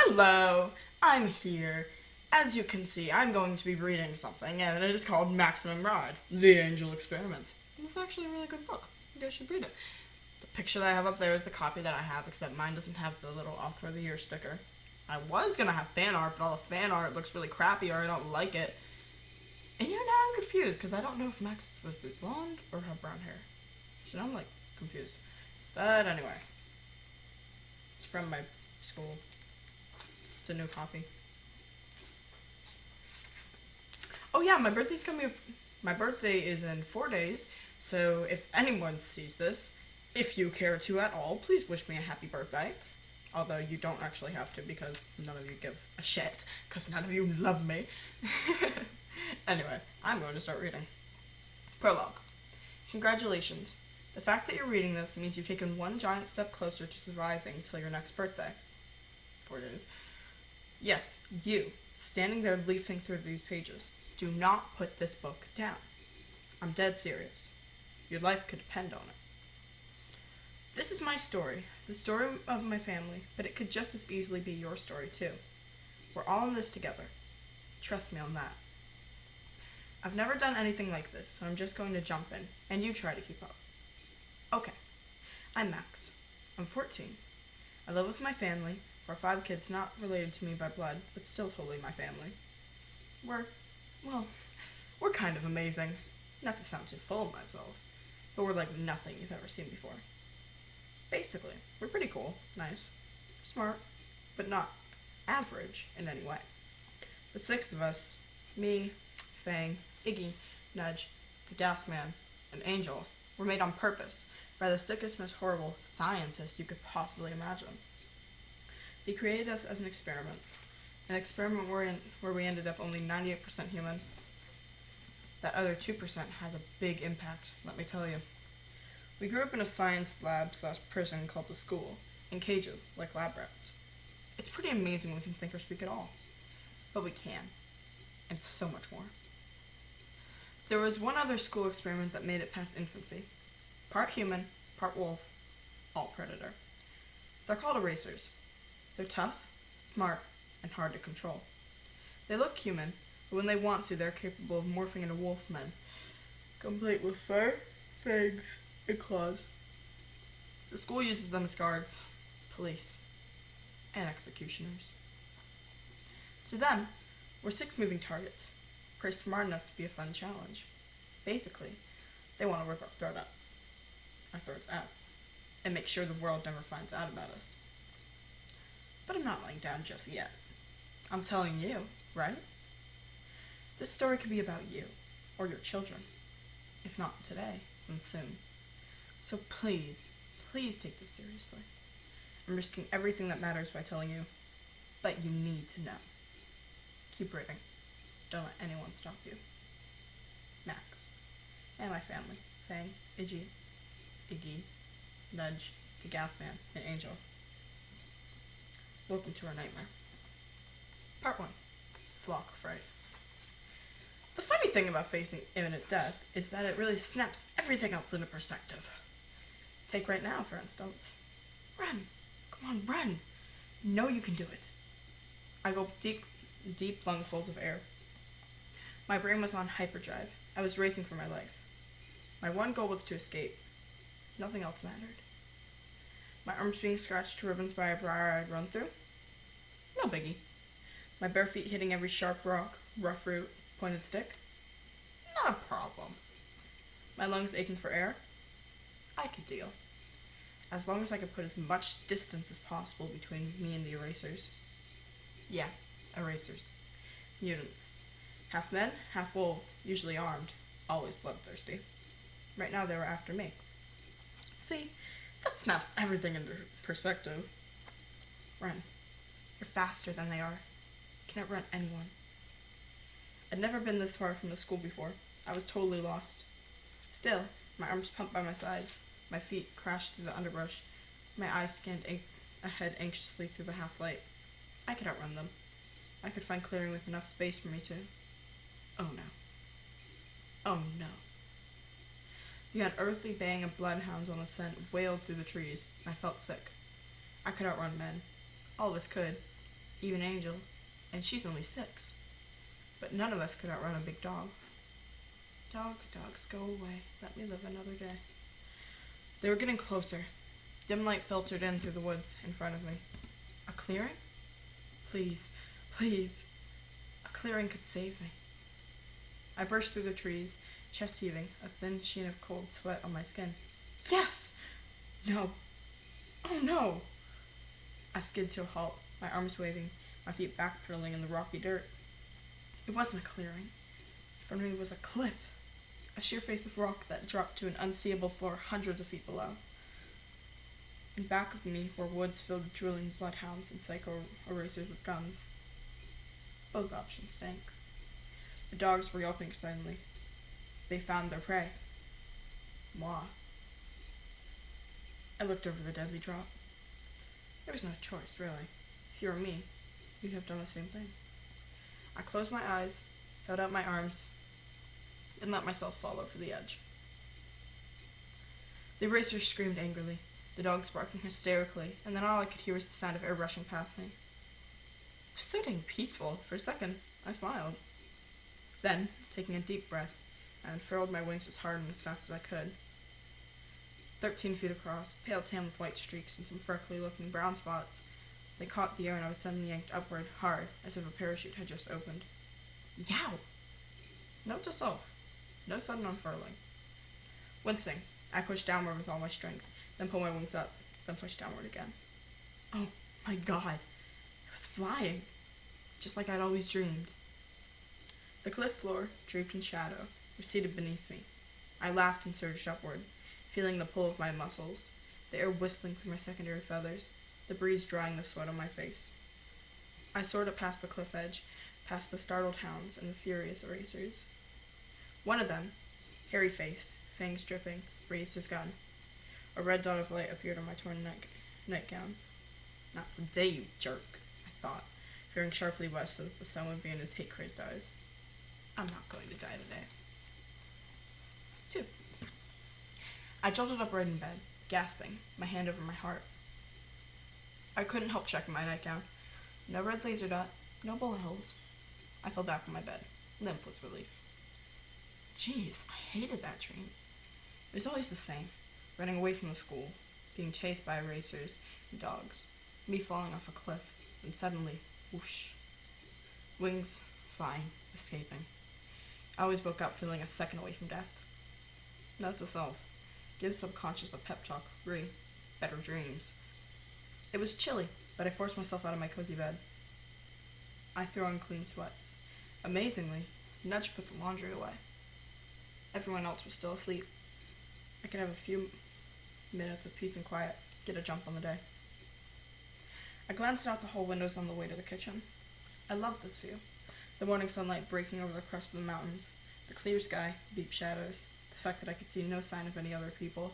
Hello, I'm here. As you can see, I'm going to be reading something, and it is called Maximum Rod, The Angel Experiment. And it's actually a really good book. You guys should read it. The picture that I have up there is the copy that I have, except mine doesn't have the little Author of the Year sticker. I was going to have fan art, but all the fan art looks really crappy, or I don't like it. And now I'm confused, because I don't know if Max is supposed to be blonde or have brown hair. So now I'm, confused. But anyway. It's from my school. It's a new copy. Oh yeah, my birthday's coming up. My birthday is in 4 days, so if anyone sees this, if you care to at all, please wish me a happy birthday. Although you don't actually have to, because none of you give a shit, because none of you love me. Anyway, I'm going to start reading. Prologue. Congratulations. The fact that you're reading this means you've taken one giant step closer to surviving till your next birthday. 4 days. Yes, you, standing there leafing through these pages. Do not put this book down. I'm dead serious. Your life could depend on it. This is my story, the story of my family, but it could just as easily be your story too. We're all in this together. Trust me on that. I've never done anything like this, so I'm just going to jump in, and you try to keep up. Okay, I'm Max. I'm 14. I live with my family. We're 5 kids not related to me by blood, but still totally my family. We're kind of amazing. Not to sound too full of myself, but we're like nothing you've ever seen before. Basically, we're pretty cool, nice, smart, but not average in any way. The 6 of us, me, Fang, Iggy, Nudge, the Gas Man, and Angel, were made on purpose by the sickest, most horrible scientists you could possibly imagine. They created us as an experiment where we ended up only 98% human. That other 2% has a big impact, let me tell you. We grew up in a science lab/prison called the school, in cages, like lab rats. It's pretty amazing we can think or speak at all. But we can, and so much more. There was one other school experiment that made it past infancy. Part human, part wolf, all predator. They're called erasers. They're tough, smart, and hard to control. They look human, but when they want to, they're capable of morphing into wolfmen, complete with fur, fangs, and claws. The school uses them as guards, police, and executioners. To them, we're 6 moving targets, prey smart enough to be a fun challenge. Basically, they want to rip our throats out, and make sure the world never finds out about us. But I'm not laying down just yet. I'm telling you, right? This story could be about you, or your children. If not today, then soon. So please, please take this seriously. I'm risking everything that matters by telling you, but you need to know. Keep reading. Don't let anyone stop you. Max. And my family. Fang, Iggy, Nudge, the Gas Man, and Angel. Welcome to our nightmare. Part 1. Flock fright. The funny thing about facing imminent death is that it really snaps everything else into perspective. Take right now, for instance. Run. Come on, run. You know you can do it. I go deep lungfuls of air. My brain was on hyperdrive. I was racing for my life. My one goal was to escape. Nothing else mattered. My arms being scratched to ribbons by a briar I'd run through? No biggie. My bare feet hitting every sharp rock, rough root, pointed stick? Not a problem. My lungs aching for air? I could deal. As long as I could put as much distance as possible between me and the erasers. Yeah, erasers. Mutants. Half men, half wolves, usually armed, always bloodthirsty. Right now they were after me. See, that snaps everything into perspective. Run. You're faster than they are. You can't run anyone. I'd never been this far from the school before. I was totally lost. Still, my arms pumped by my sides. My feet crashed through the underbrush. My eyes scanned ahead anxiously through the half-light. I could outrun them. I could find clearing with enough space for me to... Oh no. Oh no. The unearthly baying of bloodhounds on the scent wailed through the trees. I felt sick. I could outrun men. All of us could. even Angel, and she's only 6. But none of us could outrun a big dog. Dogs, dogs, go away. Let me live another day. They were getting closer. Dim light filtered in through the woods in front of me. A clearing? Please, please. A clearing could save me. I burst through the trees, chest heaving, a thin sheen of cold sweat on my skin. Yes! No. Oh no! I skid to a halt, my arms waving, my feet backpedaling in the rocky dirt. It wasn't a clearing. In front of me was a cliff, a sheer face of rock that dropped to an unseeable floor hundreds of feet below. In back of me were woods filled with drooling bloodhounds and psycho erasers with guns. Both options stank. The dogs were yelping excitedly. They found their prey. Moi. I looked over the deadly drop. There was no choice, really. If you were me, you'd have done the same thing. I closed my eyes, held out my arms, and let myself fall over the edge. The racers screamed angrily, the dogs barking hysterically, and then all I could hear was the sound of air rushing past me. It was so dang peaceful. For a second, I smiled. Then, taking a deep breath, I unfurled my wings as hard and as fast as I could. 13 feet across, pale tan with white streaks and some freckly-looking brown spots, they caught the air and I was suddenly yanked upward, hard, as if a parachute had just opened. Yow! Note to self. No sudden unfurling. Wincing, I pushed downward with all my strength, then pulled my wings up, then pushed downward again. Oh my god. I was flying. Just like I'd always dreamed. The cliff floor, draped in shadow, receded beneath me. I laughed and surged upward, feeling the pull of my muscles, the air whistling through my secondary feathers, the breeze drying the sweat on my face. I soared up past the cliff edge, past the startled hounds and the furious erasers. One of them, hairy-faced, fangs dripping, raised his gun. A red dot of light appeared on my torn nightgown. Not today, you jerk, I thought, veering sharply west so that the sun would be in his hate-crazed eyes. I'm not going to die today. 2. I jolted upright in bed, gasping, my hand over my heart. I couldn't help checking my nightgown. No red laser dot, no bullet holes. I fell back on my bed, limp with relief. Jeez, I hated that dream. It was always the same, running away from the school, being chased by racers and dogs, me falling off a cliff, and suddenly, whoosh. Wings, flying, escaping. I always woke up feeling a second away from death. Note to self. Give subconscious a pep talk. Better dreams. It was chilly, but I forced myself out of my cozy bed. I threw on clean sweats. Amazingly, Nudge put the laundry away. Everyone else was still asleep. I could have a few minutes of peace and quiet, get a jump on the day. I glanced out the hall windows on the way to the kitchen. I loved this view. The morning sunlight breaking over the crest of the mountains, the clear sky, deep shadows, the fact that I could see no sign of any other people.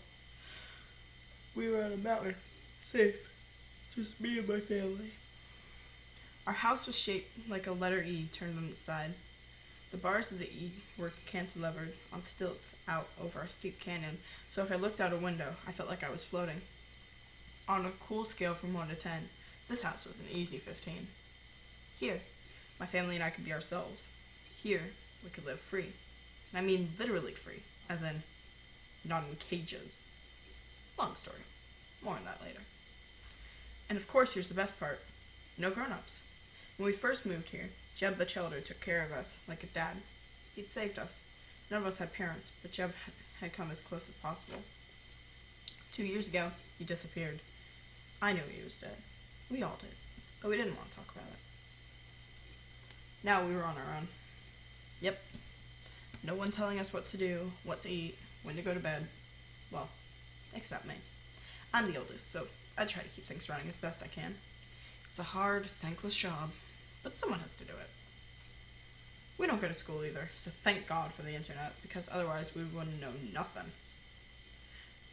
We were on a mountain, safe, just me and my family. Our house was shaped like a letter E turned on its side. The bars of the E were cantilevered on stilts out over a steep canyon, so if I looked out a window, I felt like I was floating. On a cool scale from 1 to 10, this house was an easy 15. Here, my family and I could be ourselves. Here, we could live free. And I mean literally free, as in, not in cages. Long story. More on that later. And of course, here's the best part. No grown-ups. When we first moved here, Jeb the Chelder took care of us like a dad. He'd saved us. None of us had parents, but Jeb had come as close as possible. 2 years ago, he disappeared. I knew he was dead. We all did, but we didn't want to talk about it. Now we were on our own. Yep. No one telling us what to do, what to eat, when to go to bed. Well, except me. I'm the oldest, so I try to keep things running as best I can. It's a hard, thankless job, but someone has to do it. We don't go to school either, so thank God for the internet, because otherwise we wouldn't know nothing.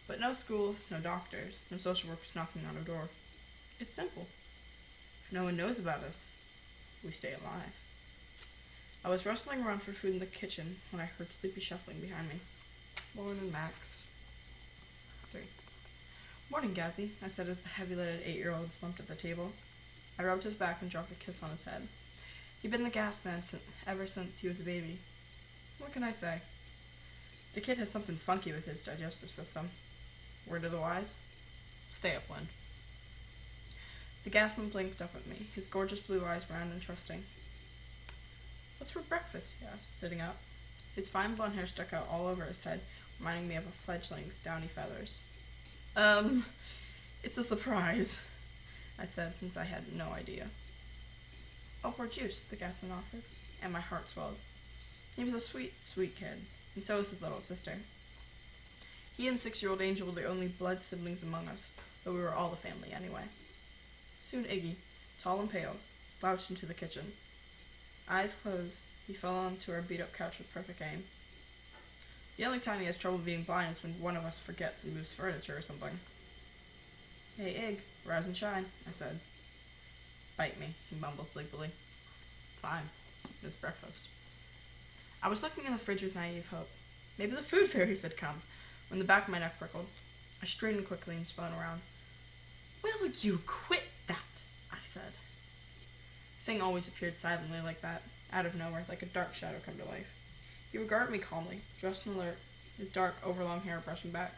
But no schools, no doctors, no social workers knocking on our door. It's simple. If no one knows about us, we stay alive. I was rustling around for food in the kitchen when I heard sleepy shuffling behind me. Morning, Max. 3. Morning, Gazzy, I said as the heavy-lidded 8-year-old slumped at the table. I rubbed his back and dropped a kiss on his head. He'd been the gas man ever since he was a baby. What can I say? The kid has something funky with his digestive system. Word of the wise? Stay upwind. The gasman blinked up at me, his gorgeous blue eyes round and trusting. What's for breakfast? He asked, sitting up. His fine blonde hair stuck out all over his head, reminding me of a fledgling's downy feathers. It's a surprise, I said, since I had no idea. I'll pour juice, the gasman offered, and my heart swelled. He was a sweet, sweet kid, and so was his little sister. He and 6-year-old Angel were the only blood siblings among us, though we were all the family anyway. Soon Iggy, tall and pale, slouched into the kitchen. Eyes closed, he fell onto our beat-up couch with perfect aim. The only time he has trouble being blind is when one of us forgets and moves furniture or something. Hey, Ig, rise and shine, I said. Bite me, he mumbled sleepily. Fine, it's breakfast. I was looking in the fridge with naive hope. Maybe the food fairies had come, when the back of my neck prickled. I straightened quickly and spun around. Will you quit that? I said. Thing always appeared silently like that, out of nowhere, like a dark shadow come to life. He regarded me calmly, dressed and alert, his dark, overlong hair brushing back.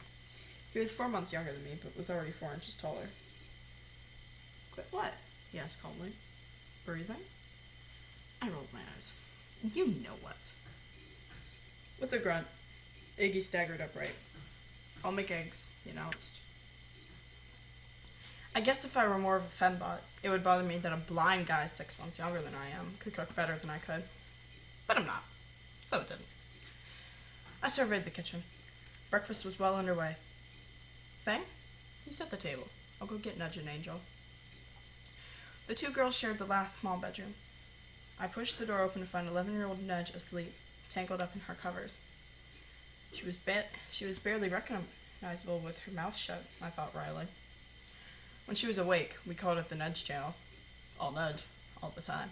He was 4 months younger than me, but was already 4 inches taller. Quit what? He asked calmly. Breathing? I rolled my eyes. You know what? With a grunt, Iggy staggered upright. I'll make eggs, he announced. I guess if I were more of a fembot, it would bother me that a blind guy 6 months younger than I am could cook better than I could. But I'm not, so it didn't. I surveyed the kitchen. Breakfast was well underway. Fang, you set the table. I'll go get Nudge and Angel. The two girls shared the last small bedroom. I pushed the door open to find 11-year-old Nudge asleep, tangled up in her covers. She was barely recognizable with her mouth shut, I thought wryly. When she was awake, we called it the Nudge Channel. All nudge, all the time.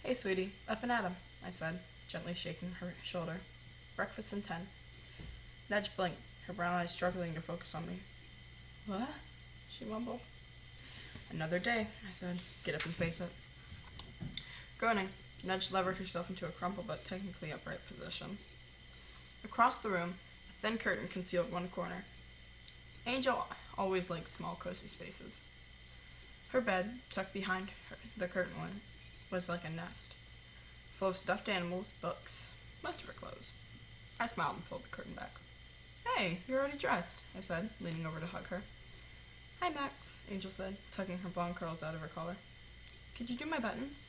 Hey, sweetie, up and at 'em, I said, gently shaking her shoulder. Breakfast in 10. Nudge blinked, her brown eyes struggling to focus on me. What? She mumbled. Another day, I said. Get up and face it. Groaning, Nudge levered herself into a crumpled but technically upright position. Across the room, a thin curtain concealed one corner. Angel always liked small, cozy spaces. Her bed, tucked behind the curtain one, was like a nest, full of stuffed animals, books, most of her clothes. I smiled and pulled the curtain back. Hey, you're already dressed, I said, leaning over to hug her. Hi, Max, Angel said, tugging her blonde curls out of her collar. Could you do my buttons?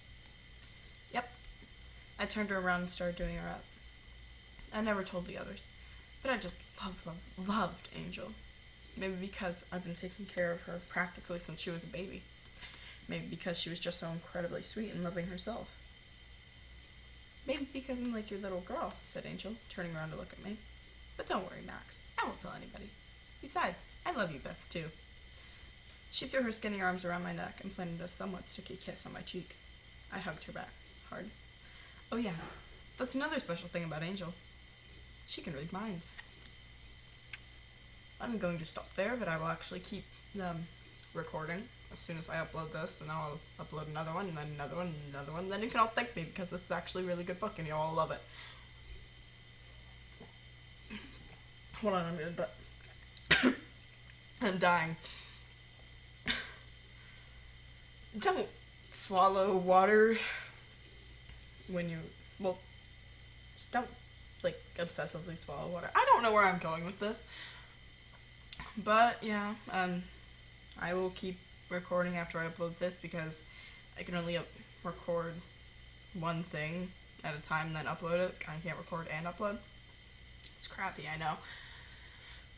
Yep. I turned her around and started doing her up. I never told the others, but I just loved Angel. Maybe because I've been taking care of her practically since she was a baby. Maybe because she was just so incredibly sweet and loving herself. Maybe because I'm like your little girl, said Angel, turning around to look at me. But don't worry, Max. I won't tell anybody. Besides, I love you best, too. She threw her skinny arms around my neck and planted a somewhat sticky kiss on my cheek. I hugged her back, hard. Oh yeah, that's another special thing about Angel. She can read minds. I'm going to stop there, but I will actually keep recording as soon as I upload this, and then I'll upload another one, and then another one, and another one. Then you can all thank me, because this is actually a really good book, and you'll all love it. Hold on, I'm dying. Don't swallow water when you, well, just don't, like, obsessively swallow water. I don't know where I'm going with this. But, yeah, I will keep recording after I upload this because I can only record one thing at a time and then upload it. I can't record and upload. It's crappy, I know.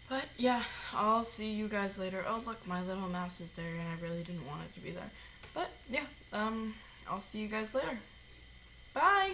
But, yeah, I'll see you guys later. Oh, look, my little mouse is there, and I really didn't want it to be there. But, yeah, I'll see you guys later. Bye!